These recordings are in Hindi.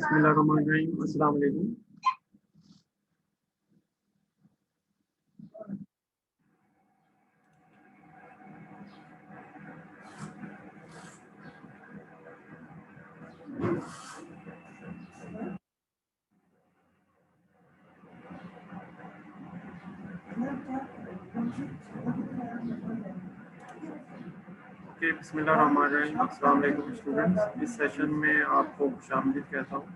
बिस्मिल्लाहिर्रहमानिर्रहीम। अस्सलाम वालेकुम। ओके, बिस्मिल्लाहिर्रहमानिर्रहीम। अस्सलाम वालेकुम स्टूडेंट्स। इस सेशन में आपको खुशामदीद कहता हूँ।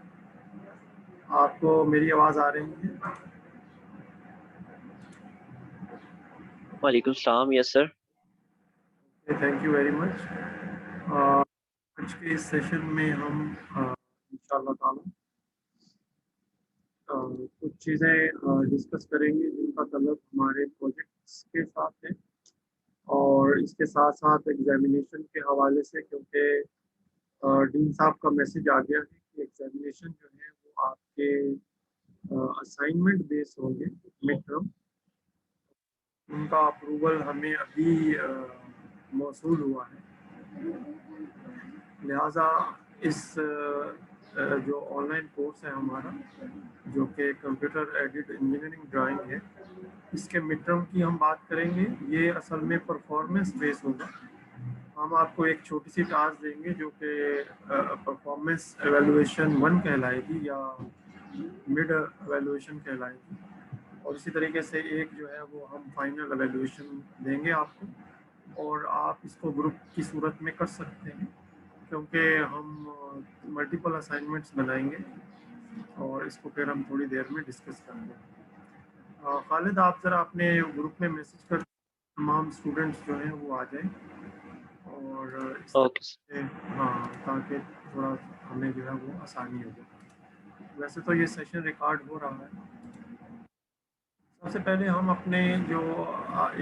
आपको मेरी आवाज़ आ रही है? वालेकुम सलाम। Yes sir. Thank you very much. आज के इस सेशन में हम इंशाअल्लाह ताला कुछ चीज़ें डिस्कस करेंगे जिनका तल्लुक हमारे प्रोजेक्ट्स के साथ है और इसके साथ साथ एग्जामिनेशन के हवाले से, क्योंकि डीन साहब का मैसेज आ गया है कि एग्जामिनेशन जो है वो आपके असाइनमेंट बेस होंगे मिड टर्म। उनका अप्रूवल हमें अभी मौसूल हुआ है, लिहाजा इस जो ऑनलाइन कोर्स है हमारा, जो कि कंप्यूटर एडेड इंजीनियरिंग ड्राइंग है, इसके मिड टर्म की हम बात करेंगे। ये असल में परफॉर्मेंस बेस होगा। हम आपको एक छोटी सी टास्क देंगे जो कि परफॉर्मेंस एवेलुएशन 1 कहलाएगी या मिड एवेलुएशन कहलाएगी, और इसी तरीके से एक जो है वो हम फाइनल एवेलुएशन देंगे आपको, और आप इसको ग्रुप की सूरत में कर सकते हैं क्योंकि हम मल्टीपल असाइनमेंट्स बनाएंगे और इसको फिर हम थोड़ी देर में डिस्कस करेंगे। खालिद, आप ज़रा अपने ग्रुप में मैसेज कर तमाम स्टूडेंट्स जो हैं वो आ जाएं, और इस ओके तरह से हाँ, ताकि थोड़ा हमें जो है वो आसानी हो जाए। वैसे तो ये सेशन रिकॉर्ड हो रहा है। सबसे पहले हम अपने जो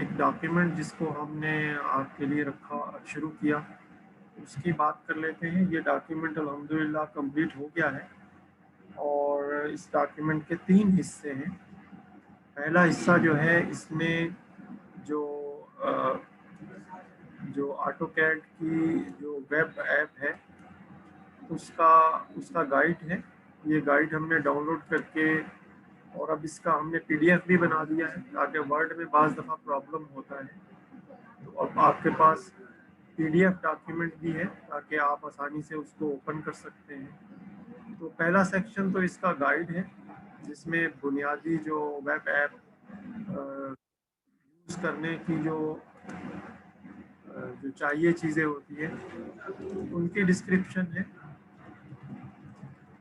एक डॉक्यूमेंट जिसको हमने आपके लिए रखा शुरू किया उसकी बात कर लेते हैं। ये डॉक्यूमेंट अल्हम्दुलिल्लाह कंप्लीट हो गया है और इस डॉक्यूमेंट के 3 हिस्से हैं। पहला हिस्सा जो है, इसमें जो जो ऑटोकैड की जो वेब ऐप है उसका उसका गाइड है। ये गाइड हमने डाउनलोड करके, और अब इसका हमने पीडीएफ भी बना दिया है ताकि वर्ड में बाज़ दफ़ा प्रॉब्लम होता है, तो अब आपके पास पीडीएफ डॉक्यूमेंट भी है ताकि आप आसानी से उसको ओपन कर सकते हैं। तो पहला सेक्शन तो इसका गाइड है जिसमें बुनियादी जो वेब ऐप यूज़ करने की जो चाहिए चीज़ें होती है उनकी डिस्क्रिप्शन है।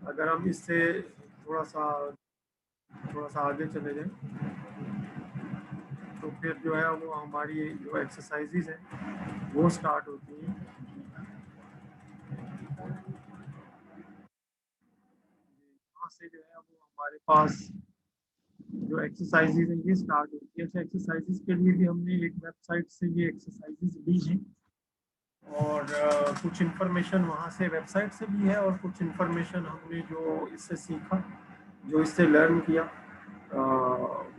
अगर हम इससे थोड़ा सा आगे चले जाएं तो फिर जो है वो हमारी जो एक्सरसाइजेज हैं वो स्टार्ट होती हैं। यहाँ से जो है वो हमारे पास जो एक्सरसाइजेज हैं ये स्टार्ट होती है। अच्छा, एक्सरसाइजेज के लिए भी हमने एक वेबसाइट से ये एक्सरसाइजेज ली हैं, और कुछ इन्फॉर्मेशन वहाँ से वेबसाइट से भी है और कुछ इन्फॉर्मेशन हमने जो इससे सीखा, जो इससे लर्न किया,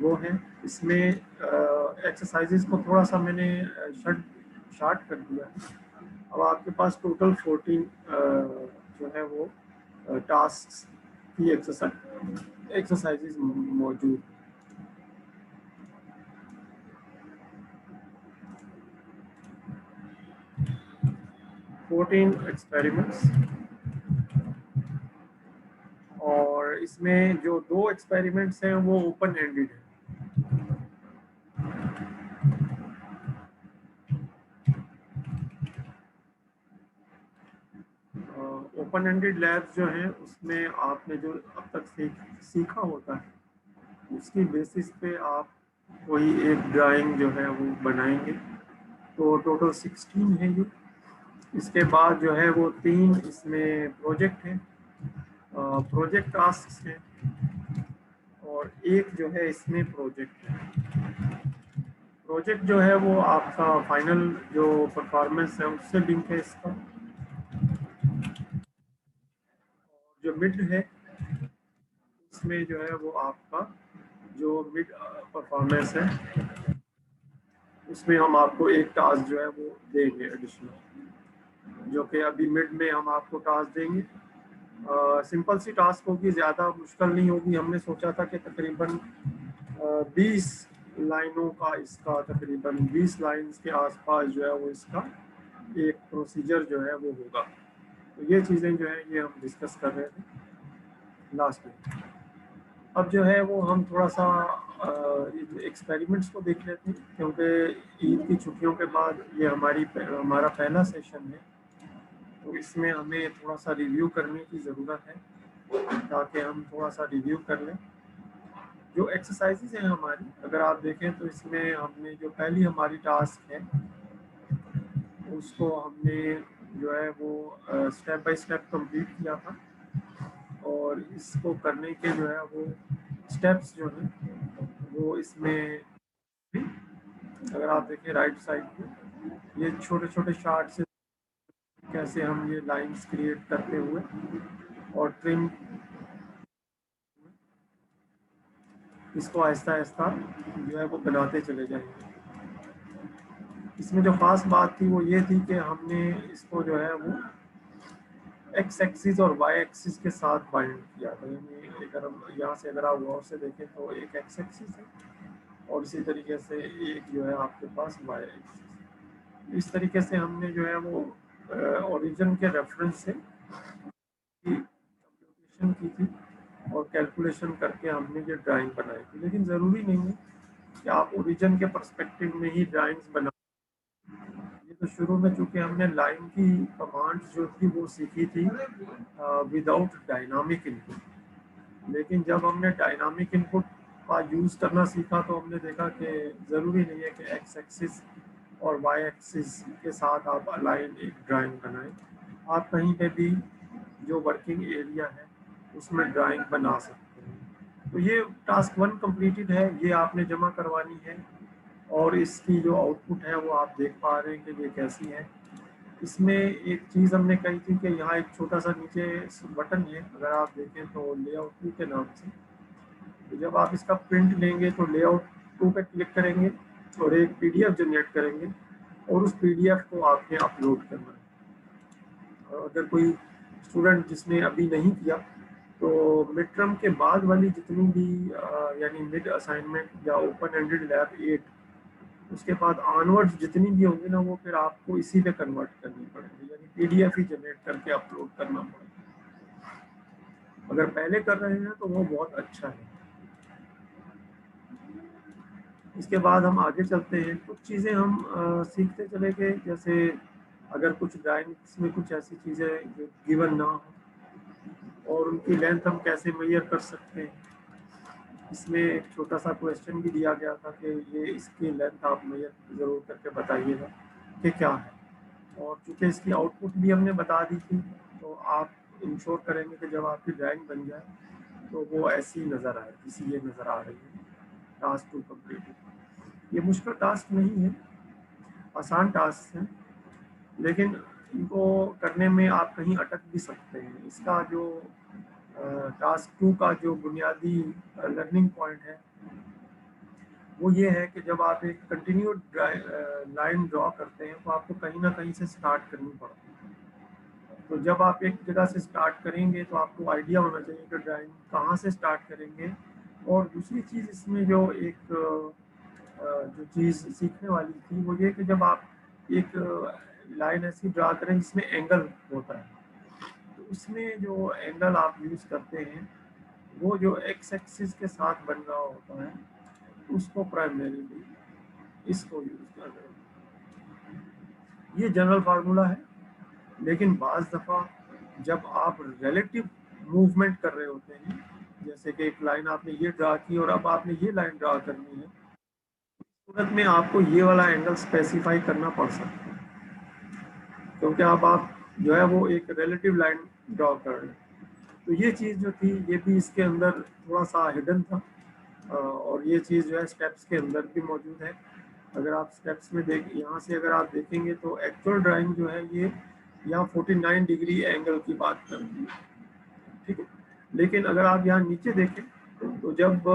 वो है। इसमें एक्सरसाइजेज को थोड़ा सा मैंने शार्ट कर दिया है। अब आपके पास टोटल 14 जो है वो टास्क की एक्सरसाइजेज मौजूद। 14 एक्सपेरिमेंट्स, और इसमें जो 2 एक्सपेरिमेंट्स हैं वो ओपन एंडेड है। ओपन एंडेड लैब्स जो हैं उसमें आपने जो अब तक सीखा होता है उसकी बेसिस पे आप कोई एक ड्राइंग जो है वो बनाएंगे। तो टोटल 16 है ये। इसके बाद जो है वो 3 इसमें प्रोजेक्ट हैं, प्रोजेक्ट टास्क हैं, और एक जो है इसमें प्रोजेक्ट है। प्रोजेक्ट जो है वो आपका फाइनल जो परफॉर्मेंस है उससे लिंक है इसका। जो मिड है इसमें जो है वो आपका जो मिड परफॉर्मेंस है उसमें हम आपको एक टास्क जो है वो देंगे एडिशनल, जो कि अभी मिड में हम आपको टास्क देंगे सिंपल सी टास्क होगी, ज़्यादा मुश्किल नहीं होगी। हमने सोचा था कि तकरीबन 20 लाइनों का, इसका तकरीबन 20 लाइन्स के आसपास जो है वो इसका एक प्रोसीजर जो है वो होगा। तो ये चीज़ें जो है ये हम डिस्कस कर रहे थे लास्ट में। अब जो है वो हम थोड़ा सा एक्सपेरिमेंट्स को देख लेते हैं, क्योंकि ईद की छुट्टियों के बाद ये हमारा पहला सेशन है। तो इसमें हमें थोड़ा सा रिव्यू करने की ज़रूरत है, ताकि हम थोड़ा सा रिव्यू कर लें जो एक्सरसाइजेज हैं हमारी। अगर आप देखें तो इसमें हमने जो पहली हमारी टास्क है उसको हमने जो है वो स्टेप बाय स्टेप कंप्लीट किया था, और इसको करने के जो है वो स्टेप्स जो हैं वो इसमें, अगर आप देखें राइट साइड पे ये छोटे छोटे चार्ट से कैसे हम ये लाइंस क्रिएट करते हुए और ट्रिम इसको आहिस्ता आहिस्ता जो है वो बनाते चले जाएंगे। इसमें जो ख़ास बात थी वो ये थी कि हमने इसको जो है वो एक्स एक्सिस और वाई एक्सिस के साथ बाइंड किया था। यानी अगर हम यहाँ से अगर आप गौर से देखें तो एक एक्स एक्सिस है और इसी तरीके से एक जो है आपके पास वाई एक्सिस। इस तरीके से हमने जो है वो ओरिजिन के रेफरेंस से कंप्यूटेशन की थी और कैलकुलेशन करके हमने ये ड्राइंग बनाई थी। लेकिन ज़रूरी नहीं है कि आप ओरिजिन के पर्सपेक्टिव में ही ड्राइंग्स बना। ये तो शुरू में चूँकि हमने लाइन की कमांड्स जो थी वो सीखी थी विदाउट डायनामिक इनपुट, लेकिन जब हमने डायनामिक इनपुट का यूज़ करना सीखा तो हमने देखा कि ज़रूरी नहीं है कि एक्स एक्सिस और वाई एक्सिस के साथ आप अलाइन एक ड्राइंग बनाएं। आप कहीं पे भी जो वर्किंग एरिया है उसमें ड्राइंग बना सकते हैं। तो ये टास्क 1 कंप्लीटेड है, ये आपने जमा करवानी है, और इसकी जो आउटपुट है वो आप देख पा रहे हैं कि ये कैसी है। इसमें एक चीज़ हमने कही थी कि यहाँ एक छोटा सा नीचे बटन है, अगर आप देखें तो लेआउट 2 के नाम से। तो जब आप इसका प्रिंट लेंगे तो लेआउट 2 पे क्लिक करेंगे और एक पीडीएफ जनरेट करेंगे, और उस पीडीएफ को आपने अपलोड करना है। और अगर कोई स्टूडेंट जिसने अभी नहीं किया तो मिड टर्म के बाद वाली जितनी भी यानी मिड असाइनमेंट या ओपन एंडेड लैब 8, उसके बाद ऑनवर्ड्स जितनी भी होंगी ना वो फिर आपको इसी पे कन्वर्ट करनी पड़ेगी, यानी पीडीएफ ही जनरेट करके अपलोड करना पड़ेगा। अगर पहले कर रहे हैं तो वो बहुत अच्छा है। इसके बाद हम आगे चलते हैं, कुछ चीज़ें हम सीखते चले गए। जैसे अगर कुछ ड्राइंग्स में कुछ ऐसी चीज़ें जो गिवन ना हो और उनकी लेंथ हम कैसे मेजर कर सकते हैं। इसमें एक छोटा सा क्वेश्चन भी दिया गया था कि ये इसकी लेंथ आप मेजर ज़रूर करके बताइएगा कि क्या है। और चूँकि इसकी आउटपुट भी हमने बता दी थी, तो आप इंश्योर करेंगे कि जब आपकी ड्राइंग बन जाए तो वो ऐसी नज़र आए जैसी ये नज़र आ रही है। Task 2 complete. ये मुश्किल टास्क नहीं है, आसान टास्क है, लेकिन इनको करने में आप कहीं अटक भी सकते हैं। इसका जो टास्क 2 का जो बुनियादी लर्निंग पॉइंट है वो ये है कि जब आप एक कंटिन्यूड लाइन ड्रॉ करते हैं तो आपको कहीं ना कहीं से स्टार्ट करनी पड़ती है। तो जब आप एक जगह से स्टार्ट करेंगे तो आपको आइडिया होना चाहिए कि ड्राइंग कहाँ से स्टार्ट करेंगे। और दूसरी चीज़ इसमें जो एक जो चीज़ सीखने वाली थी वो ये कि जब आप एक लाइन ऐसी ड्रा करें जिसमें एंगल होता है, तो उसमें जो एंगल आप यूज़ करते हैं वो जो एक्स एक्सिस के साथ बन रहा होता है उसको प्राइमरीली इसको यूज़ कर रहे हैं। ये जनरल फार्मूला है, लेकिन बाज़ दफ़ा जब आप रिलेटिव मूवमेंट कर रहे होते हैं, जैसे कि एक लाइन आपने ये ड्रा की और अब आपने ये लाइन ड्रा करनी है, सूरत में आपको ये वाला एंगल स्पेसिफाई करना पड़ सकता है, क्योंकि अब आप जो है वो एक रिलेटिव लाइन ड्रॉ कर रहे हैं। तो ये चीज़ जो थी ये भी इसके अंदर थोड़ा सा हिडन था, और ये चीज़ जो है स्टेप्स के अंदर भी मौजूद है। अगर आप स्टेप्स में यहाँ से अगर आप देखेंगे तो एक्चुअल ड्राइंग जो है ये यहाँ 49 डिग्री एंगल की बात कर रही है, ठीक है। लेकिन अगर आप यहाँ नीचे देखें तो जब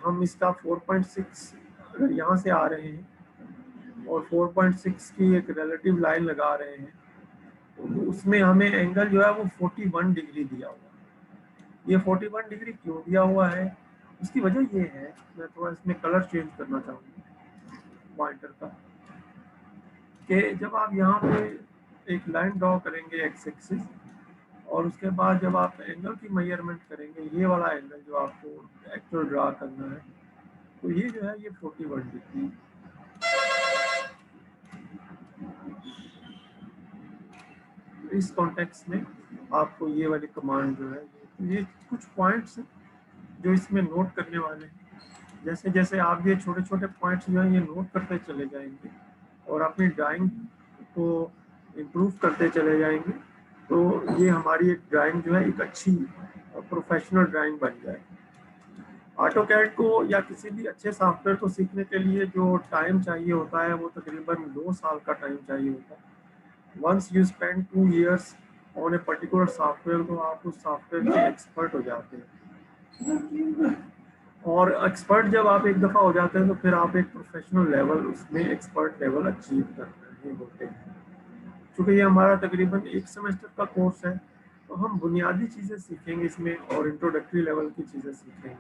हम इसका 4.6 अगर यहाँ से आ रहे हैं और 4.6 की एक रिलेटिव लाइन लगा रहे हैं, तो उसमें हमें एंगल जो है वो 41 डिग्री दिया हुआ है। ये 41 डिग्री क्यों दिया हुआ है, इसकी वजह ये है, मैं थोड़ा इसमें कलर चेंज करना चाहूँगा पॉइंटर का, कि जब आप यहाँ पे एक लाइन ड्रॉ करेंगे एक्स एक्सिस, और उसके बाद जब आप एंगल की मेजरमेंट करेंगे, ये वाला एंगल जो आपको एक्चुअल ड्रा करना है, तो ये जो है ये 41 डिग्री। इस कॉन्टेक्स्ट में आपको ये वाली कमांड जो है, ये कुछ पॉइंट्स जो इसमें नोट करने वाले हैं। जैसे जैसे आप ये छोटे छोटे पॉइंट्स जो है ये नोट करते चले जाएंगे और अपनी ड्राइंग को इम्प्रूव करते चले जाएंगे, तो ये हमारी एक ड्राइंग जो है एक अच्छी प्रोफेशनल ड्राइंग बन जाए। ऑटोकैड को या किसी भी अच्छे सॉफ्टवेयर को सीखने के लिए जो टाइम चाहिए होता है वो तकरीबन 2 साल का टाइम चाहिए होता है। Once you spend 2 years on a particular software, तो आप उस सॉफ्टवेयर के एक्सपर्ट हो जाते हैं, और एक्सपर्ट जब आप एक दफ़ा हो जाते हैं तो फिर आप एक प्रोफेशनल लेवल उसमें एक्सपर्ट लेवल अचीव कर रहे होते हैं। क्योंकि ये हमारा तकरीबन 1 सेमेस्टर का कोर्स है, तो हम बुनियादी चीज़ें सीखेंगे इसमें और इंट्रोडक्टरी लेवल की चीज़ें सीखेंगे।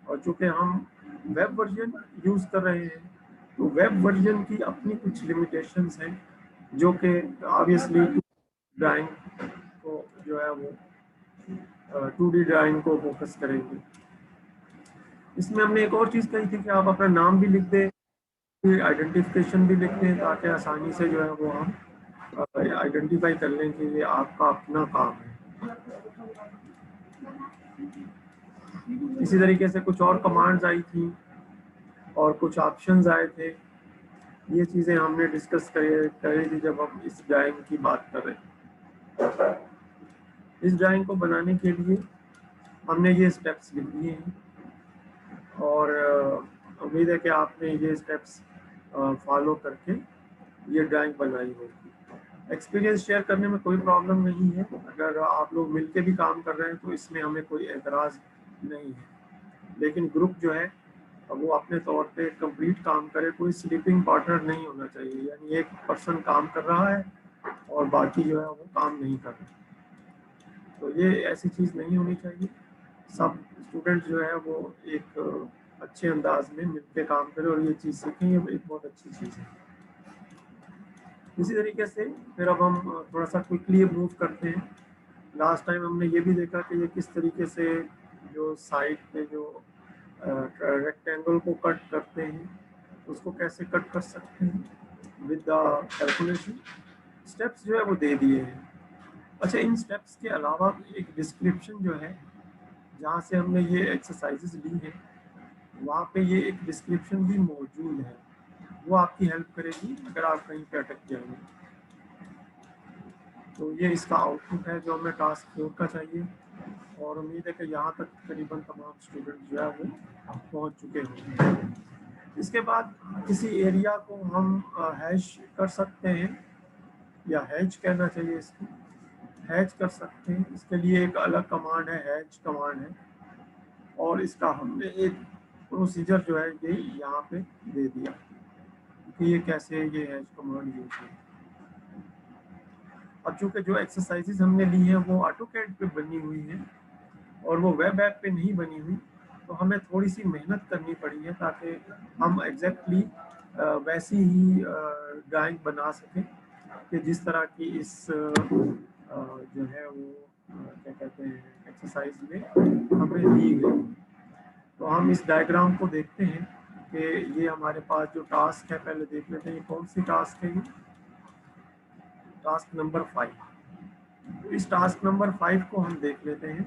और चूँकि हम वेब वर्जन यूज़ कर रहे हैं, तो वेब वर्जन की अपनी कुछ लिमिटेशंस हैं, जो कि ऑब्वियसली ड्राइंग को जो है वो 2D ड्राइंग को फोकस करेंगे। इसमें हमने एक और चीज़ कही थी कि आप अपना नाम भी लिख दें, आइडेंटिफिकेशन भी लिख दें, ताकि आसानी से जो है वो हम आइडेंटिफाई कर लें कि ये आपका अपना काम है। इसी तरीके से कुछ और कमांड्स आई थी और कुछ ऑप्शंस आए थे। ये चीज़ें हमने डिस्कस करी थी जब हम इस ड्राइंग की बात कर रहे हैं। इस ड्राइंग को बनाने के लिए हमने ये स्टेप्स लिख दिए हैं, और उम्मीद है कि आपने ये स्टेप्स फॉलो करके ये ड्राइंग बनाई होगी। एक्सपीरियंस शेयर करने में कोई प्रॉब्लम नहीं है, अगर आप लोग मिलके भी काम कर रहे हैं तो इसमें हमें कोई एतराज़ नहीं है, लेकिन ग्रुप जो है वो अपने तौर पे कंप्लीट काम करे, कोई स्लीपिंग पार्टनर नहीं होना चाहिए, यानी एक पर्सन काम कर रहा है और बाकी जो है वो काम नहीं कर रहे। तो ये ऐसी चीज़ नहीं होनी चाहिए। सब स्टूडेंट जो है वो एक अच्छे अंदाज में मिलकर काम करें और ये चीज़ सीखें, ये एक बहुत अच्छी चीज़ है। इसी तरीके से फिर अब हम थोड़ा सा क्विकली मूव करते हैं। लास्ट टाइम हमने ये भी देखा कि ये किस तरीके से जो साइड पे जो रेक्टेंगल को कट करते हैं, उसको कैसे कट कर सकते हैं विद द कैलकुलेशन। स्टेप्स जो है वो दे दिए हैं। अच्छा, इन स्टेप्स के अलावा एक डिस्क्रिप्शन जो है, जहाँ से हमने ये एक्सरसाइजेस ली हैं, वहाँ पे ये एक डिस्क्रिप्शन भी मौजूद है, वो आपकी हेल्प करेगी अगर आप कहीं पे अटक जाएंगे। तो ये इसका आउटपुट है जो हमें टास्क 4 का चाहिए, और उम्मीद है कि यहाँ तक करीबन तमाम स्टूडेंट जो है वो पहुँच चुके होंगे। इसके बाद किसी एरिया को हम हैश कर सकते हैं, या हैच कहना चाहिए इसको, हैच कर सकते हैं। इसके लिए एक अलग कमांड है, हैच कमांड है, और इसका हमने एक प्रोसीजर जो है ये यहाँ पे दे दिया कि ये कैसे ये हैच कमांड यूज है। अब चूँकि जो एक्सरसाइजेज हमने ली हैं वो ऑटोकैड पे बनी हुई हैं और वो वेब ऐप पे नहीं बनी हुई, तो हमें थोड़ी सी मेहनत करनी पड़ी है ताकि हम एग्जैक्टली वैसी ही ड्राइंग बना सकें कि जिस तरह की इस जो है वो क्या कहते हैं एक्सरसाइज में हमें दी गई। तो हम इस डायग्राम को देखते हैं कि ये हमारे पास जो टास्क है, पहले देख लेते हैं ये कौन सी टास्क है। ये टास्क नंबर 5। इस टास्क नंबर 5 को हम देख लेते हैं।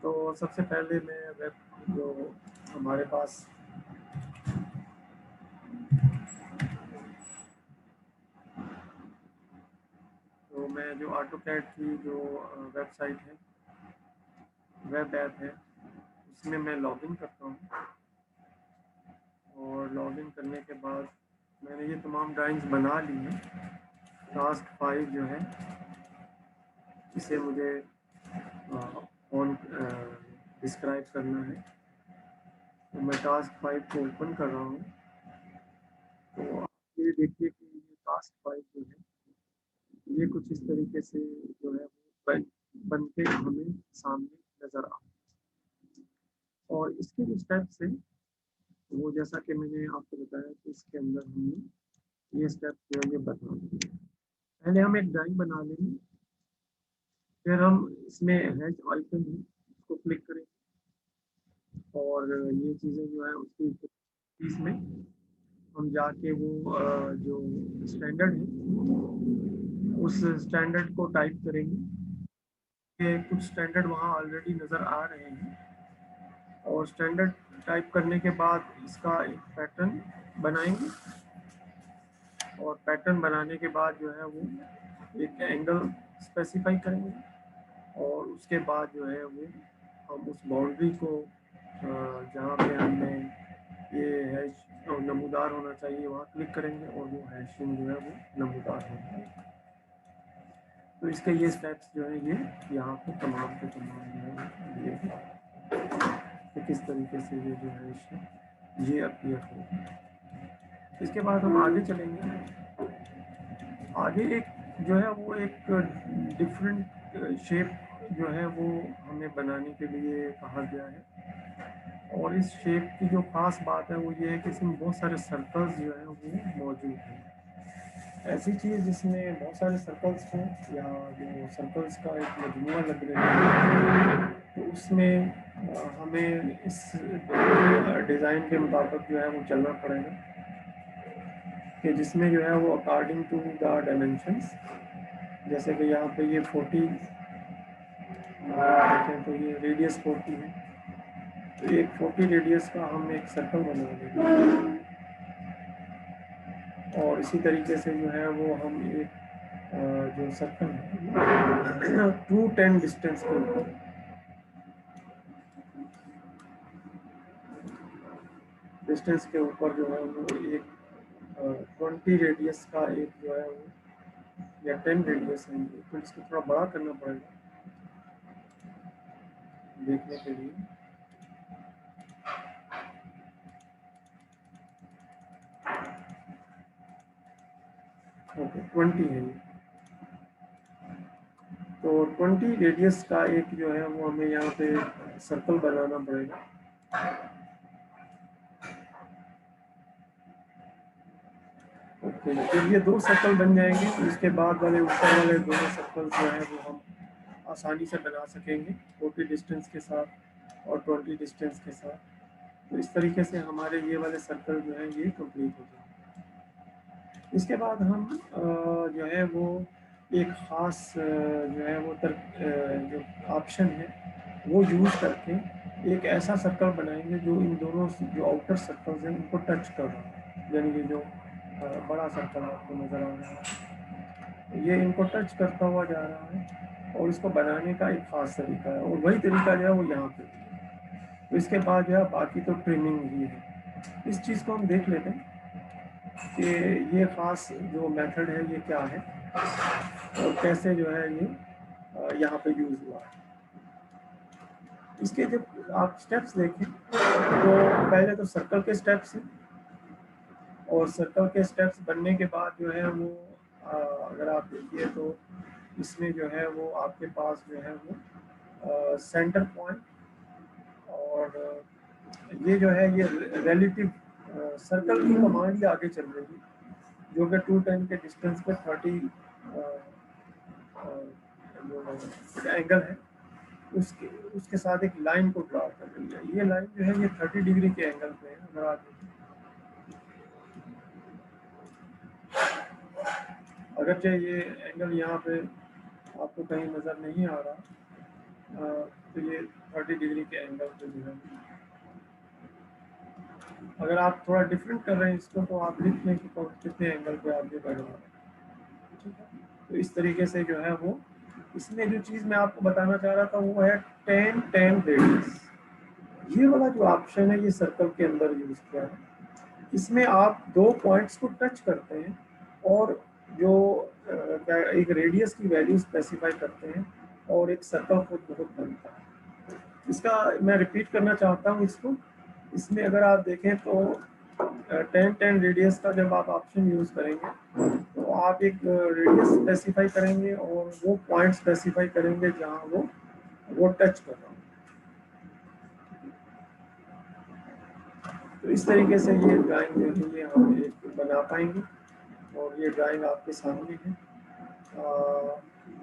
तो सबसे पहले मैं वेब जो हमारे पास तो मैं जो ऑटोकैड की जो वेबसाइट है, वेब ऐप है, उसमें मैं लॉगिन करता हूँ, और लॉगिन करने के बाद मैंने ये तमाम ड्राइंग्स बना ली हैं। टास्क 5 जो है इसे मुझे ऑन डिस्क्राइब करना है, तो मैं टास्क 5 को ओपन कर रहा हूँ। तो आप ये देखिए कि ये टास्क 5 जो है ये कुछ इस तरीके से जो है बन के हमें सामने नजर आ। और इसके जो स्टेप्स हैं वो जैसा कि मैंने आपको बताया कि इसके अंदर हमने ये स्टेप जो है ये बता दिए। पहले हम एक ड्राइंग बना लेंगे, फिर हम इसमें हैश आइकन है उसको क्लिक करेंगे और ये चीज़ें जो है उसकी इसमें हम जाके वो जो स्टैंडर्ड है उस स्टैंडर्ड को टाइप करेंगे। ये कुछ स्टैंडर्ड वहाँ ऑलरेडी नज़र आ रहे हैं और स्टैंडर्ड टाइप करने के बाद इसका एक पैटर्न बनाएंगे और पैटर्न बनाने के बाद जो है वो एक एंगल स्पेसिफाई करेंगे और उसके बाद जो है वो हम उस बाउंड्री को जहाँ पे हमने ये हैश नमूदार होना चाहिए वहाँ क्लिक करेंगे और वो हैशिंग जो है वो नमूदार होगा। तो इसके ये स्टेप्स जो है ये यहाँ पे तमाम के तमाम जो है ये किस तरीके से ये जो है ये अपीयर होगा। इसके बाद हम आगे चलेंगे। आगे एक जो है वो एक डिफरेंट शेप जो है वो हमें बनाने के लिए कहा गया है और इस शेप की जो खास बात है वो ये है कि इसमें बहुत सारे सर्कल्स जो है वो मौजूद हैं। ऐसी चीज़ जिसमें बहुत सारे सर्कल्स हों या जो सर्कल्स का एक मजमूआ लग रहा है तो उसमें हमें इस डिज़ाइन के मुताबिक जो है वो चलना पड़ेगा कि जिसमें जो है वो अकॉर्डिंग टू द डायमेंशंस, जैसे कि यहाँ पे ये 40 देखें तो ये रेडियस 40 है, तो एक 40 रेडियस का हम एक सर्कल बना देंगे और इसी तरीके से जो है वो हम एक जो सर्कल है 210 डिस्टेंस के ऊपर जो है वो एक 20 रेडियस का एक जो है वो या 10 रेडियस है, तो इसको थोड़ा बड़ा करना पड़ेगा देखने के लिए। ओके 20 है ये, तो 20 रेडियस का एक जो है वो हमें यहाँ पे सर्कल बनाना पड़ेगा। ओके जब ये 2 सर्कल बन जाएंगे तो इसके बाद वाले ऊपर वाले दोनों सर्कल जो है वो हम आसानी से बना सकेंगे 40 डिस्टेंस के साथ और 20 डिस्टेंस के साथ। तो इस तरीके से हमारे ये वाले सर्कल जो है ये कंप्लीट हो जाएंगे। इसके बाद हम जो है वो एक ख़ास जो है वो जो ऑप्शन है वो यूज़ करके एक ऐसा सर्कल बनाएंगे जो इन दोनों जो आउटर सर्कल्स हैं उनको टच कर रहा है, यानी कि जो बड़ा सर्कल आपको नज़र आ रहा है ये इनको टच करता हुआ जा रहा है और इसको बनाने का एक ख़ास तरीका है और वही तरीका जो है वो यहाँ पे। तो इसके बाद जो है बाकी तो ट्रिमिंग ही है। इस चीज़ को हम देख लेते हैं कि ये ख़ास जो मेथड है ये क्या है और कैसे जो है ये यहाँ पे यूज़ हुआ है। इसके जब आप स्टेप्स देखें तो पहले तो सर्कल के स्टेप्स हैं और सर्कल के स्टेप्स बनने के बाद जो है वो अगर आप देखिए तो इसमें जो है वो आपके पास जो है वो सेंटर पॉइंट और ये जो है ये रिलेटिव सर्कल की कमांड ही आगे चल रही है जो कि 210 के डिस्टेंस पे 30 जो एंगल है उसके साथ एक लाइन को ड्रा कर रही है। ये लाइन जो है ये 30 डिग्री के एंगल पे है। अगर आप अगरचे ये एंगल यहाँ पे आपको कहीं नज़र नहीं आ रहा तो ये 30 डिग्री के एंगल पे जो है अगर आप थोड़ा डिफरेंट कर रहे हैं इसको तो आप लिख लें कि कितने एंगल पे आप ये बढ़ रहे हैं। ठीक है, तो इस तरीके से जो है वो इसमें जो चीज़ मैं आपको बताना चाह रहा था वो है 10-10 रेडियस। ये वाला जो ऑप्शन है ये सर्कल के अंदर यूज़ किया है। इसमें आप 2 पॉइंट्स को टच करते हैं और जो एक रेडियस की वैल्यू स्पेसिफाई करते हैं और एक सर्कल खुद बहुत बनता है। इसका मैं रिपीट करना चाहता हूँ इसको। इसमें अगर आप देखें तो 10-10 रेडियस का जब आप ऑप्शन यूज़ करेंगे तो तो आप एक रेडियस स्पेसिफाई करेंगे और वो पॉइंट स्पेसिफाई करेंगे जहाँ वो टच कर रहा हो। तो इस तरीके से ये ड्राइंग जो है ये हम एक बना पाएंगे और ये ड्राइंग आपके सामने है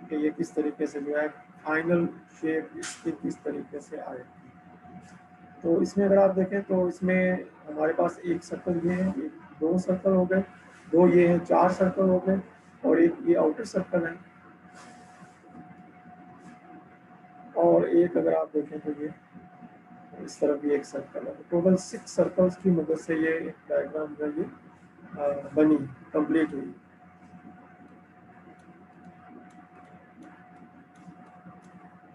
कि ये किस तरीके से जो है फाइनल शेप इसकी किस तरीके से आएगी। तो इसमें अगर आप देखें तो इसमें हमारे पास एक सर्कल ये है, एक दो सर्कल हो गए, दो ये है, चार सर्कल हो गए और एक ये आउटर सर्कल है और एक अगर आप देखें तो ये इस तरफ भी एक सर्कल है। टोटल 6 सर्कल्स की मदद से ये एक डायग्राम जो ये बनी कंप्लीट हुई।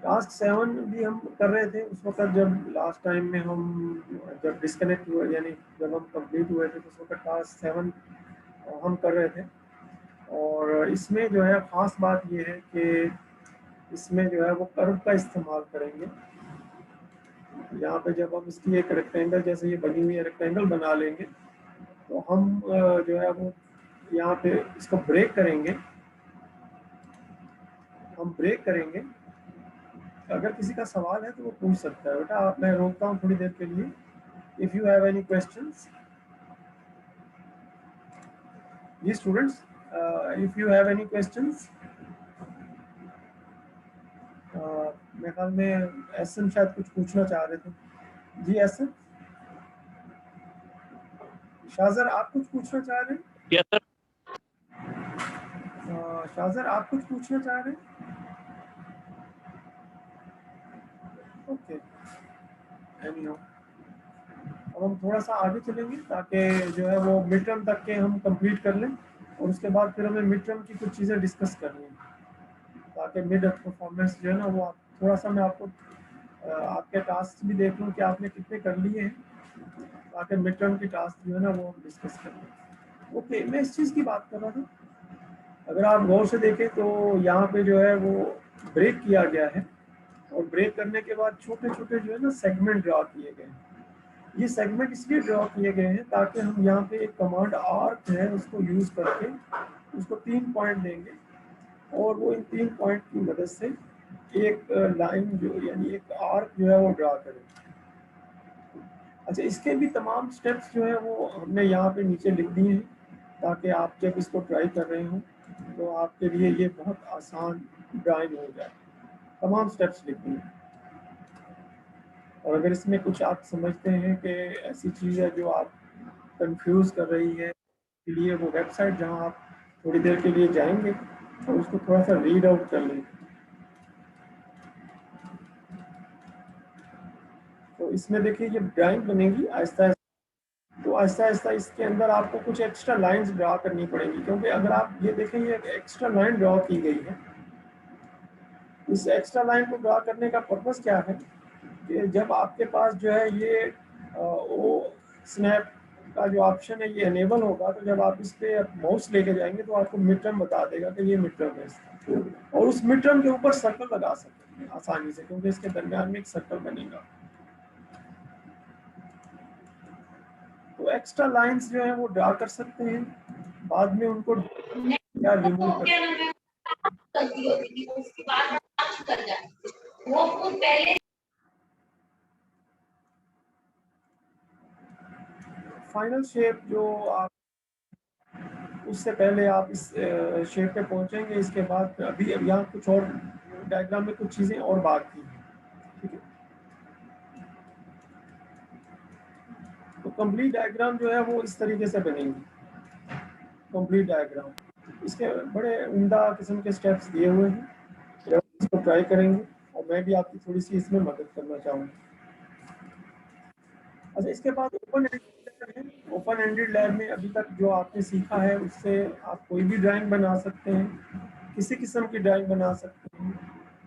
टास्क 7 भी हम कर रहे थे उस वक्त जब लास्ट टाइम में हम जब डिस्कनेक्ट हुए, यानी जब हम कंप्लीट हुए थे तो उस वक्त टास्क 7 हम कर रहे थे। और इसमें जो है ख़ास बात ये है कि इसमें जो है वो कर्व का इस्तेमाल करेंगे। यहाँ पे जब हम इसकी एक रेक्टेंगल जैसे ये बनी हुई है रेक्टेंगल बना लेंगे तो हम जो है वो यहाँ पे इसको ब्रेक करेंगे। हम ब्रेक करेंगे, अगर किसी का सवाल है तो वो पूछ सकता है। बेटा आप, मैं रोकता हूँ थोड़ी देर के लिए। If you have any questions, जी students, if you have any questions. मेरे ख्याल में एसएम शायद कुछ पूछना चाह रहे थे। जी एसएम, शाहजर आप कुछ पूछना चाह रहे हैं? Yes sir. शाहजर आप कुछ पूछना चाह रहे हैं? ओके, एनीहाउ अब हम थोड़ा सा आगे चलेंगे ताकि जो है वो मिड टर्म तक के हम कंप्लीट कर लें और उसके बाद फिर हमें मिड टर्म की कुछ चीज़ें डिस्कस करनी है ताकि मिड परफॉर्मेंस जो है ना वो थोड़ा सा मैं आपको आपके टास्क भी देख लूँ कि आपने कितने कर लिए हैं ताकि मिड टर्म की टास्क जो है ना वो हम डिस्कस कर लें। ओके, मैं इस चीज़ की बात कर रहा था, अगर आप गौर से देखें तो यहाँ पे जो है वो ब्रेक किया गया है और ब्रेक करने के बाद छोटे छोटे जो है ना सेगमेंट ड्रा किए गए हैं। ये सेगमेंट इसलिए ड्रॉ किए गए हैं ताकि हम यहाँ पे एक कमांड आर्क है उसको यूज़ करके उसको 3 पॉइंट देंगे और वो इन 3 पॉइंट की मदद से एक लाइन जो यानी एक आर्क जो है वो ड्रा करेंगे। अच्छा, इसके भी तमाम स्टेप्स जो है वो हमने यहाँ पे नीचे लिख दिए हैं ताकि आप जब इसको ट्राई कर रहे हो तो आपके लिए ये बहुत आसान ड्राइंग हो जाए। तमाम स्टेप्स लिख दिए और अगर इसमें कुछ आप समझते हैं कि ऐसी चीज़ है जो आप कंफ्यूज कर रही है के लिए वो वेबसाइट जहां आप थोड़ी देर के लिए जाएंगे और उसको थोड़ा सा रीड आउट कर लेंगे। तो इसमें देखिए ये ड्राइंग बनेगी आहिस्ता आहिस्ता, तो आहिस्ता आहिस्ता इसके अंदर आपको कुछ एक्स्ट्रा लाइंस ड्रा करनी पड़ेंगी क्योंकि अगर आप ये देखें ये एक एक्स्ट्रा लाइन ड्रा की गई है। इस एक्स्ट्रा लाइन को ड्रा करने का पर्पस क्या है कि जब आपके पास जो है ये वो स्नैप का जो ऑप्शन है ये अनेबल होगा तो जब आप इस पे माउस लेके जाएंगे तो आपको मिड टर्म बता देगा कि ये मिड टर्म है इसका। और उस मिड टर्म के ऊपर सर्कल लगा सकते हैं आसानी से क्योंकि इसके दरमियान में एक सर्कल बनेगा। तो एक्स्ट्रा लाइंस जो है वो ड्रा कर सकते हैं, बाद में उनको या रिमूव कर फाइनल शेप जो आप उससे पहले आप इस शेप पे पहुंचेंगे। इसके बाद अभी यहाँ कुछ और डायग्राम में कुछ चीज़ें और बाकी हैं, ठीक है। तो कंप्लीट डायग्राम जो है वो इस तरीके से बनेगी। कंप्लीट डायग्राम इसके बड़े उम्दा किस्म के स्टेप्स दिए हुए हैं, जब इसको ट्राई करेंगे और मैं भी आपकी थोड़ी सी इसमें मदद करना चाहूँगा। अच्छा, इसके बाद ओपन एंडेड है। ओपन एंडेड लैब में अभी तक जो आपने सीखा है उससे आप कोई भी ड्राइंग बना सकते हैं, किसी किस्म की ड्राइंग बना सकते हैं।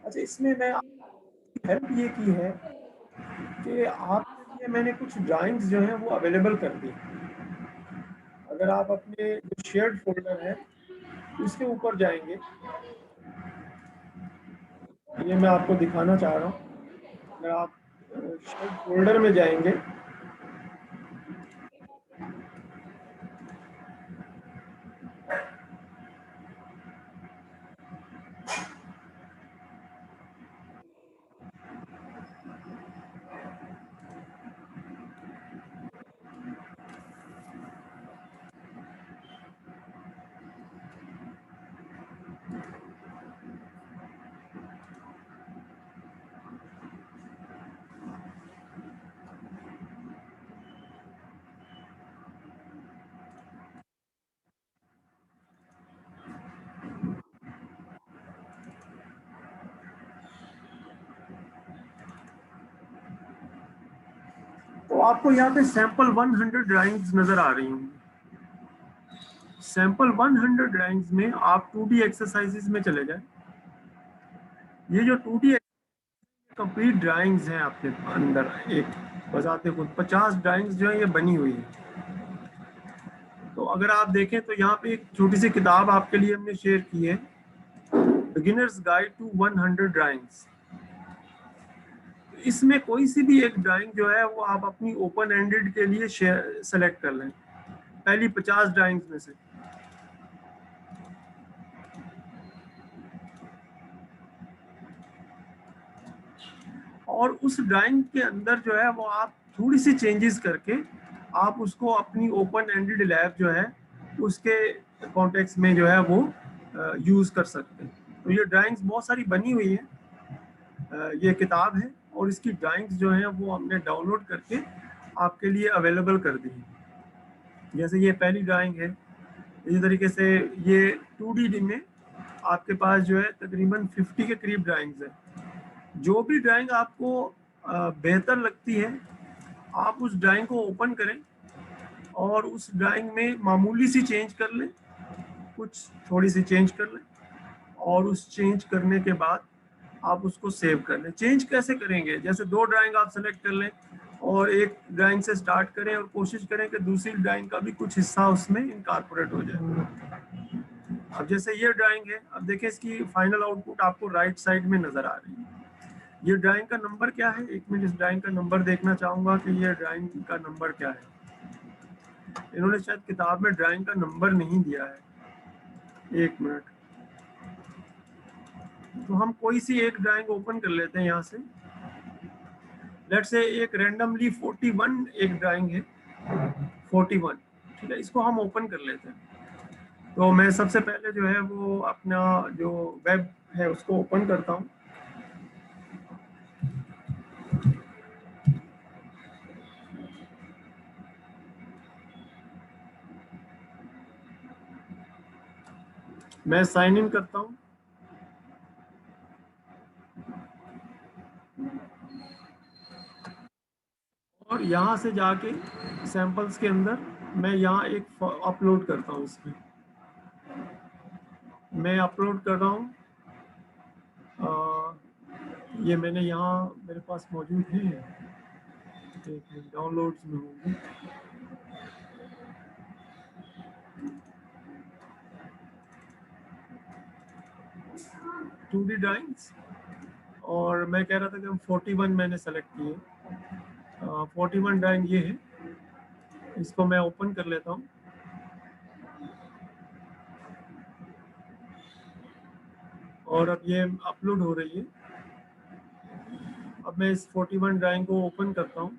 अच्छा, इसमें मैं आपकी हेल्प ये की है कि आपके लिए मैंने कुछ ड्राइंग्स जो हैं वो अवेलेबल कर दी। अगर आप अपने जो शेयर्ड फोल्डर है उसके ऊपर जाएंगे, ये मैं आपको दिखाना चाह रहा हूँ। अगर आप शेयर्ड फोल्डर में जाएंगे आपको यहाँ पे सैंपल 100 ड्राइंग्स नजर आ रही होंगी। सैंपल 100 ड्राइंग्स में आप 2D एक्सरसाइजेस में चले जाए। ये जो 2D कंप्लीट ड्राइंग्स हैं आपके अंदर, एक बजाते खुद 50 ड्राइंग्स जो है ये बनी हुई है। तो अगर आप देखें तो यहाँ पे एक छोटी सी किताब आपके लिए हमने शेयर की है, बिगिनर्स गाइड टू 100 ड्राइंग्स। इसमें कोई सी भी एक ड्राइंग जो है वो आप अपनी ओपन एंडेड के लिए सेलेक्ट कर लें, पहली 50 ड्राइंग्स में से। और उस ड्राइंग के अंदर जो है वो आप थोड़ी सी चेंजेस करके आप उसको अपनी ओपन एंडेड लैब जो है उसके कॉन्टेक्स्ट में जो है वो यूज कर सकते हैं। तो ये ड्राइंग्स बहुत सारी बनी हुई है, ये किताब है और इसकी ड्राइंग्स जो है वो हमने डाउनलोड करके आपके लिए अवेलेबल कर दी है। जैसे ये पहली ड्राइंग है, इसी तरीके से ये 2D में आपके पास जो है तकरीबन 50 के करीब ड्राइंग्स है। जो भी ड्राइंग आपको बेहतर लगती है आप उस ड्राइंग को ओपन करें और उस ड्राइंग में मामूली सी चेंज कर लें, कुछ थोड़ी सी चेंज कर लें और उस चेंज करने के बाद आप उसको सेव कर लें। चेंज कैसे करेंगे? जैसे 2 ड्राइंग आप सेलेक्ट कर लें और एक ड्राइंग से स्टार्ट करें और कोशिश करें कि दूसरी ड्राइंग का भी कुछ हिस्सा उसमें इनकॉर्पोरेट हो जाए। अब जैसे ये ड्राइंग है, अब देखिए इसकी फाइनल आउटपुट आपको राइट साइड में नजर आ रही है। ये ड्राइंग का नंबर क्या है? एक मिनट, इस ड्राइंग का नंबर देखना चाहूंगा कि ये ड्राइंग का नंबर क्या है। इन्होंने शायद किताब में ड्राइंग का नंबर नहीं दिया है। एक मिनट, तो हम कोई सी एक ड्राइंग ओपन कर लेते हैं यहाँ से। लेट्स से एक रैंडमली 41 एक ड्राइंग है, 41, ठीक है, इसको हम ओपन कर लेते हैं। तो मैं सबसे पहले जो है वो अपना जो वेब है उसको ओपन करता हूँ। मैं साइन इन करता हूँ और यहाँ से जाके सैंपल्स के अंदर मैं यहाँ एक अपलोड करता हूँ। इसमें मैं अपलोड कर रहा हूँ, ये मैंने यहाँ मेरे पास मौजूद है, डाउनलोड्स में होंगे। टू डी ड्राइंग्स और मैं कह रहा था कि हम 41 मैंने सेलेक्ट किए। 41 ड्राइंग ये है, इसको मैं ओपन कर लेता हूँ और अब ये अपलोड हो रही है। अब मैं इस 41 ड्राइंग को ओपन करता हूँ।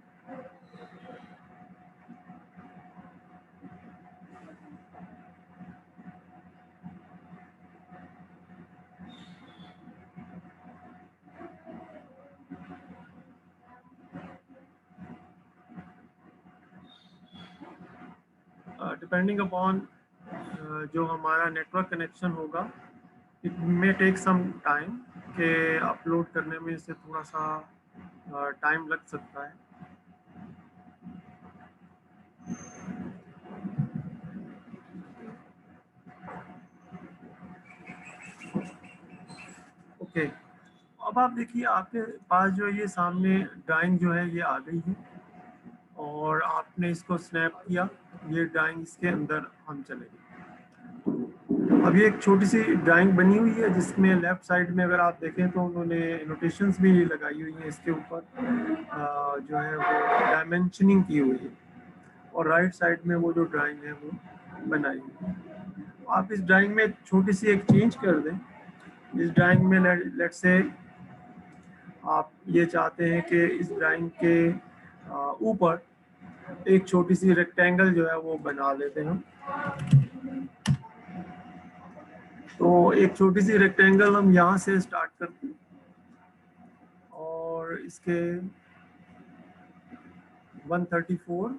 डिपेंडिंग अपॉन जो हमारा नेटवर्क कनेक्शन होगा, it may take some time के अपलोड करने में इससे थोड़ा सा टाइम लग सकता है। ओके, अब आप देखिए आपके पास जो ये सामने ड्राइंग जो है ये आ गई है और आपने इसको स्नैप किया, ये ड्राइंग इसके अंदर हम चले गए। अब ये एक छोटी सी ड्राइंग बनी हुई है जिसमें लेफ्ट साइड में अगर आप देखें तो उन्होंने नोटेशंस भी लगाई हुई हैं इसके ऊपर, जो है वो डायमेंशनिंग की हुई है और राइट साइड में वो जो ड्राइंग है वो बनाई हुई है। आप इस ड्राइंग में छोटी सी एक चेंज कर दें। इस ड्राइंग में लेट्स से आप ये चाहते हैं कि इस ड्राइंग के ऊपर एक छोटी सी रेक्टेंगल जो है वो बना देते हैं हम। तो एक छोटी सी रेक्टेंगल हम यहाँ से स्टार्ट करते हैं और इसके 134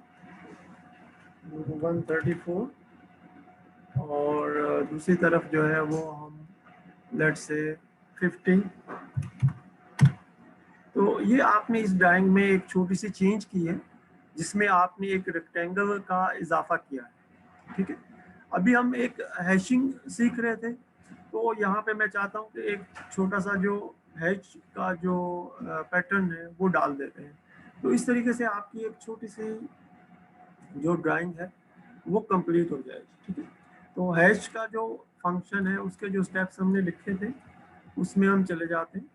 और दूसरी तरफ जो है वो हम लेट्स से 50। तो ये आपने इस ड्राइंग में एक छोटी सी चेंज की है जिसमें आपने एक रेक्टेंगल का इजाफा किया है। ठीक है, अभी हम एक हैशिंग सीख रहे थे, तो यहाँ पे मैं चाहता हूँ कि एक छोटा सा जो हैश का जो पैटर्न है वो डाल देते हैं। तो इस तरीके से आपकी एक छोटी सी जो ड्राइंग है वो कंप्लीट हो जाएगी। ठीक है, तो हैश का जो फंक्शन है उसके जो स्टेप्स हमने लिखे थे उसमें हम चले जाते हैं।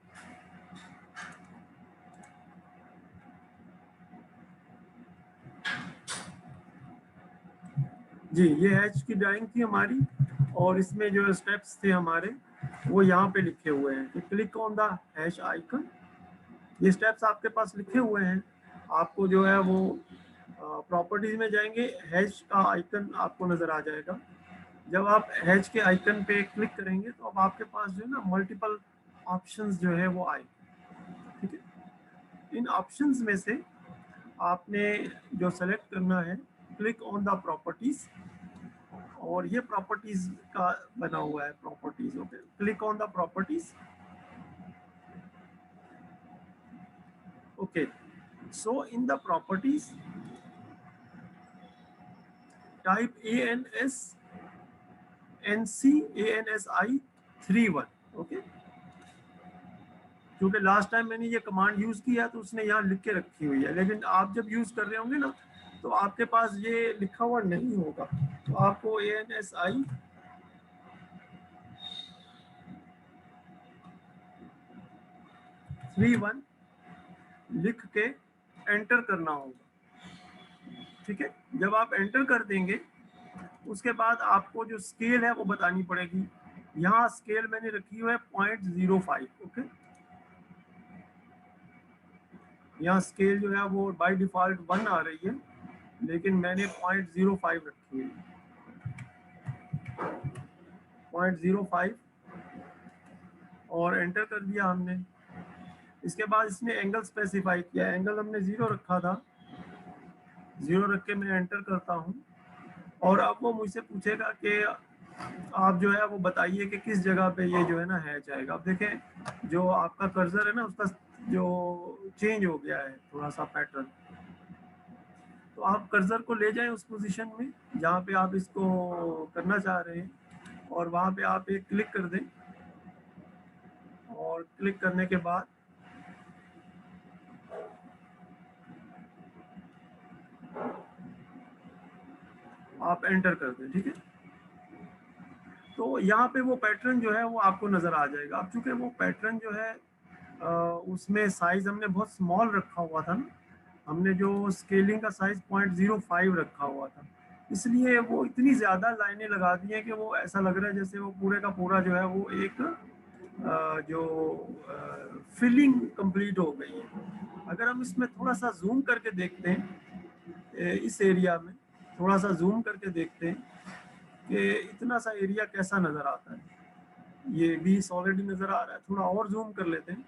जी, ये हैश की ड्राइंग थी हमारी, और इसमें जो स्टेप्स थे हमारे वो यहाँ पे लिखे हुए हैं कि click on the hash icon. ये स्टेप्स आपके पास लिखे हुए हैं। आपको जो है वो प्रॉपर्टीज में जाएंगे, हैश का आइकन आपको नजर आ जाएगा। जब आप हैश के आइकन पे क्लिक करेंगे तो अब आपके पास जो है ना मल्टीपल ऑप्शंस जो है वो आए। ठीक है, इन ऑप्शंस में से आपने जो सेलेक्ट करना है क्लिक ऑन द प्रॉपर्टीज, और ये प्रॉपर्टीज का बना हुआ है properties. Okay, click on the properties. Okay, so in the properties type ANSI 31। Okay, क्योंकि लास्ट टाइम मैंने ये कमांड यूज किया तो उसने यहाँ लिख के रखी हुई है, लेकिन आप जब यूज कर रहे होंगे ना तो आपके पास ये लिखा हुआ नहीं होगा। तो आपको ANSI 31 लिख के एंटर करना होगा। ठीक है, जब आप एंटर कर देंगे उसके बाद आपको जो स्केल है वो बतानी पड़ेगी। यहाँ स्केल मैंने रखी हुई है 0.05। ओके, यहाँ स्केल जो है वो बाय डिफॉल्ट 1 आ रही है, लेकिन मैंने 0.05 रखी हुई है। 0.05 और एंटर कर दिया हमने। इसके बाद इसने एंगल स्पेसिफाई किया, एंगल हमने 0 रखा था, 0 रख के मैं एंटर करता हूँ। और अब वो मुझसे पूछेगा कि आप जो है वो बताइए कि किस जगह पे ये जो है ना हैच आएगा। अब देखें जो आपका कर्सर है ना उसका जो चेंज हो गया है थोड़ा सा पैटर्न, तो आप कर्सर को ले जाएं उस पोजीशन में जहाँ पे आप इसको करना चाह रहे हैं, और वहाँ पे आप एक क्लिक कर दें, और क्लिक करने के बाद आप एंटर कर दें। ठीक है, तो यहाँ पे वो पैटर्न जो है वो आपको नज़र आ जाएगा। अब चूंकि वो पैटर्न जो है उसमें साइज हमने बहुत स्मॉल रखा हुआ था ना, हमने जो स्केलिंग का साइज 0.05 रखा हुआ था, इसलिए वो इतनी ज़्यादा लाइनें लगा दी हैं कि वो ऐसा लग रहा है जैसे वो पूरे का पूरा जो है वो एक जो फिलिंग कंप्लीट हो गई है। अगर हम इसमें थोड़ा सा जूम करके देखते हैं, इस एरिया में थोड़ा सा जूम करके देखते हैं कि इतना सा एरिया कैसा नज़र आता है। ये भी सॉलिड नज़र आ रहा है, थोड़ा और जूम कर लेते हैं।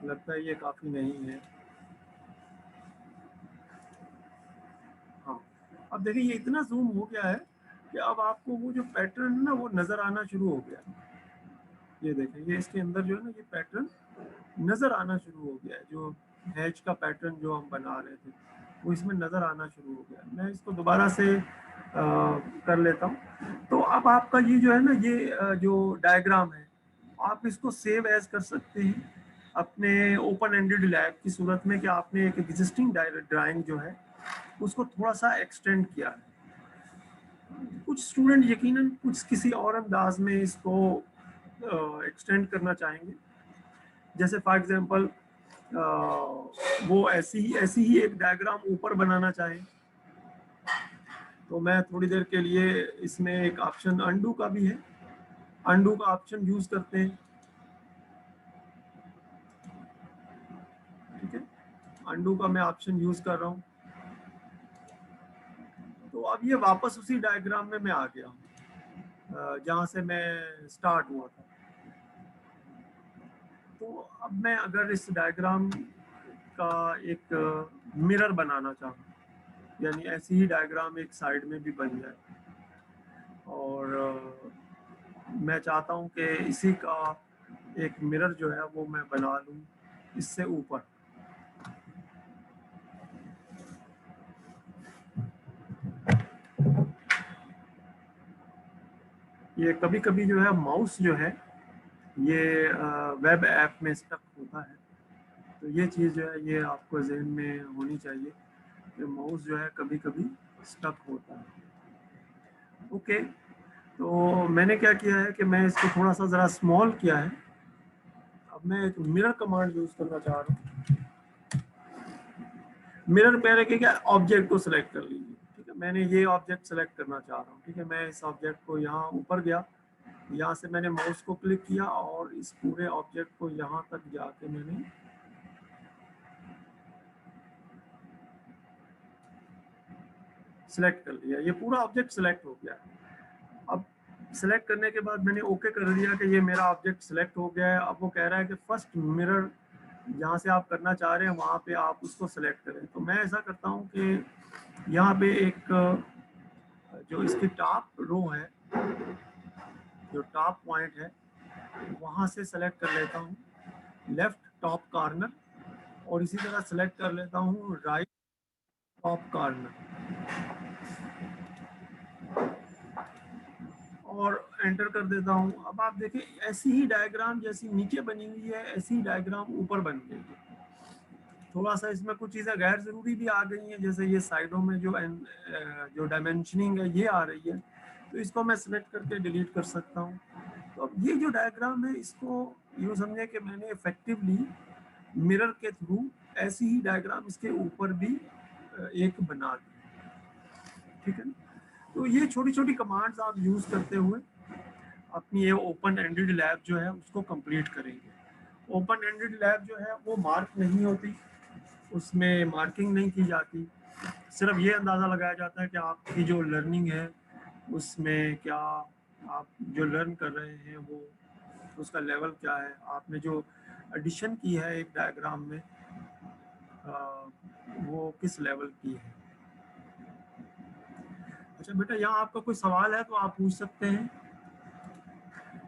लगता है ये काफ़ी नहीं है। हाँ, अब देखिए ये इतना जूम हो गया है कि अब आपको वो जो पैटर्न है ना वो नज़र आना शुरू हो गया। ये देखें, ये इसके अंदर जो है ना ये पैटर्न नज़र आना शुरू हो गया है। जो हैच का पैटर्न जो हम बना रहे थे वो इसमें नज़र आना शुरू हो गया। मैं इसको दोबारा से कर लेता हूँ। तो अब आपका ये जो है ना ये जो डायग्राम है आप इसको सेव एज कर सकते हैं अपने ओपन एंडेड लैब की सूरत में, कि आपने एक एग्जिस्टिंग ड्राइंग जो है उसको थोड़ा सा एक्सटेंड किया है। कुछ स्टूडेंट यकीनन कुछ किसी और अंदाज में इसको एक्सटेंड करना चाहेंगे, जैसे फॉर एग्जांपल वो ऐसी ही एक डायग्राम ऊपर बनाना चाहें। तो मैं थोड़ी देर के लिए इसमें एक ऑप्शन अंडू का भी है, अंडू का ऑप्शन यूज करते हैं। ठीक है, अंडू का मैं ऑप्शन यूज कर रहा हूँ। तो अब ये वापस उसी डायग्राम में मैं आ गया हूँ जहाँ से मैं स्टार्ट हुआ था। तो अब मैं अगर इस डायग्राम का एक मिरर बनाना चाहूँ, यानी ऐसी ही डायग्राम एक साइड में भी बन जाए, और मैं चाहता हूँ कि इसी का एक मिरर जो है वो मैं बना लूँ इससे ऊपर। ये कभी कभी जो है माउस जो है ये वेब ऐप में स्टक होता है, तो ये चीज़ जो है ये आपको जहन में होनी चाहिए कि माउस जो है कभी कभी स्टक होता है। ओके, तो मैंने क्या किया है कि मैं इसको थोड़ा सा ज़रा स्मॉल किया है। अब मैं एक मिरर कमांड यूज़ करना चाह रहा हूँ। मिरर पहले क्या ऑब्जेक्ट को सिलेक्ट कर लीजिए, ठीक है। मैंने ये ऑब्जेक्ट सेलेक्ट करना चाह रहा हूँ, ठीक है। मैं इस ऑब्जेक्ट को यहाँ ऊपर गया, यहाँ से मैंने माउस को क्लिक किया और इस पूरे ऑब्जेक्ट को यहाँ तक जाके मैंने सिलेक्ट कर लिया। ये पूरा ऑब्जेक्ट सिलेक्ट हो गया। अब सिलेक्ट करने के बाद मैंने ओके कर दिया कि ये मेरा ऑब्जेक्ट सिलेक्ट हो गया है। अब वो कह रहा है कि फर्स्ट मिरर जहाँ से आप करना चाह रहे हैं वहाँ पे आप उसको सिलेक्ट करें। तो मैं ऐसा करता हूँ कि यहाँ पे एक जो इसकी टॉप रो है, जो टॉप पॉइंट है, वहाँ से सेलेक्ट कर लेता हूँ लेफ्ट टॉप कॉर्नर, और इसी तरह सेलेक्ट कर लेता हूँ राइट टॉप कॉर्नर और एंटर कर देता हूँ। अब आप देखिए ऐसी ही डायग्राम जैसी नीचे बनी हुई है ऐसी ही डायग्राम ऊपर बन गई है। थोड़ा सा इसमें कुछ चीज़ें गैर ज़रूरी भी आ गई हैं, जैसे ये साइडों में जो डायमेंशनिंग है ये आ रही है, तो इसको मैं सिलेक्ट करके डिलीट कर सकता हूँ। तो अब ये जो डायग्राम है इसको यूँ समझे कि मैंने इफेक्टिवली मिरर के थ्रू ऐसी ही डायग्राम इसके ऊपर भी एक बना दी, ठीक है। तो ये छोटी छोटी कमांड्स आप यूज़ करते हुए अपनी ये ओपन एंडेड लैब जो है उसको कंप्लीट करेंगे। ओपन एंडेड लैब जो है वो मार्क नहीं होती, उसमें मार्किंग नहीं की जाती, सिर्फ ये अंदाज़ा लगाया जाता है कि आपकी जो लर्निंग है उसमें क्या आप जो लर्न कर रहे हैं वो उसका लेवल क्या है, आपने जो एडिशन की है एक डायग्राम में वो किस लेवल की है। अच्छा बेटा, यहाँ आपका कोई सवाल है तो आप पूछ सकते हैं,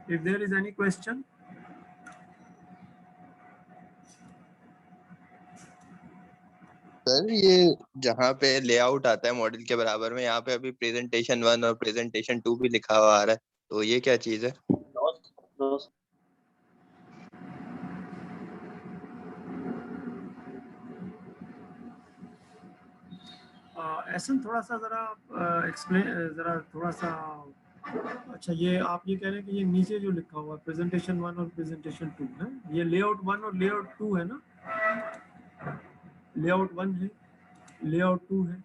if there is any question. Sir ये जहाँ पे लेआउट आता है मॉडल के बराबर में, यहाँ पे अभी प्रेजेंटेशन 1 और प्रेजेंटेशन 2 भी लिखा हुआ आ रहा है, तो ये क्या चीज है? ऐसा थोड़ा सा ज़रा एक्सप्लेन ज़रा थोड़ा सा। अच्छा, ये आप ये कह रहे हैं कि ये नीचे जो लिखा हुआ प्रेजेंटेशन 1 और प्रेजेंटेशन 2 है, ये लेआउट 1 और लेआउट 2 है ना? लेआउट 1 है, लेआउट 2 है।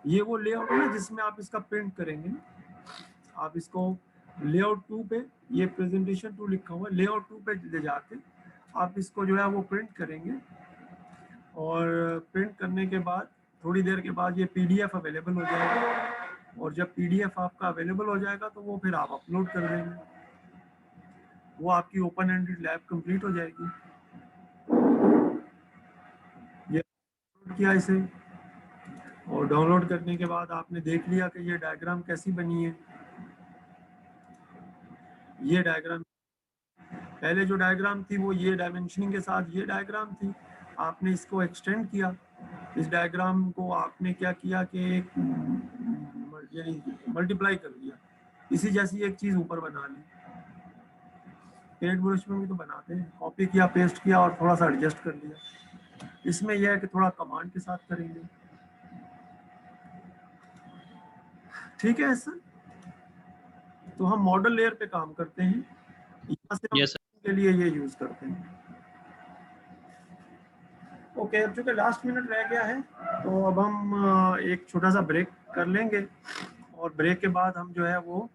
ये वो लेआउट है ना जिसमें आप इसका प्रिंट करेंगे ना। आप इसको लेआउट 2 पे, ये प्रेजेंटेशन 2 लिखा हुआ है, लेआउट 2 पे ले जाके आप इसको जो है वो प्रिंट करेंगे, और प्रिंट करने के बाद थोड़ी देर के बाद ये पीडीएफ अवेलेबल हो जाएगा, और जब पीडीएफ आपका अवेलेबल हो जाएगा तो वो फिर आप अपलोड कर देंगे, वो आपकी ओपन एंडेड लैब कंप्लीट हो जाएगी। ये अपलोड किया इसे, और डाउनलोड करने के बाद आपने देख लिया कि ये डायग्राम कैसी बनी है। ये डायग्राम, पहले जो डायग्राम थी वो ये डायमेंशनिंग के साथ ये डायग्राम थी, आपने इसको एक्सटेंड किया, इस डायग्राम को आपने क्या किया कि एक यानी मल्टीप्लाई कर दिया, इसी जैसी एक चीज़ ऊपर बना ली। पेंट ब्रश में भी तो बनाते हैं, कॉपी किया, पेस्ट किया और थोड़ा सा एडजस्ट कर लिया। इसमें यह है कि थोड़ा कमांड के साथ करेंगे, ठीक है सर। तो हम मॉडल लेयर पे काम करते हैं, यहाँ से हम के लिए ये यूज करते हैं। ओके, अब चूंकि लास्ट मिनट रह गया है तो अब हम एक छोटा सा ब्रेक कर लेंगे, और ब्रेक के बाद हम जो है वो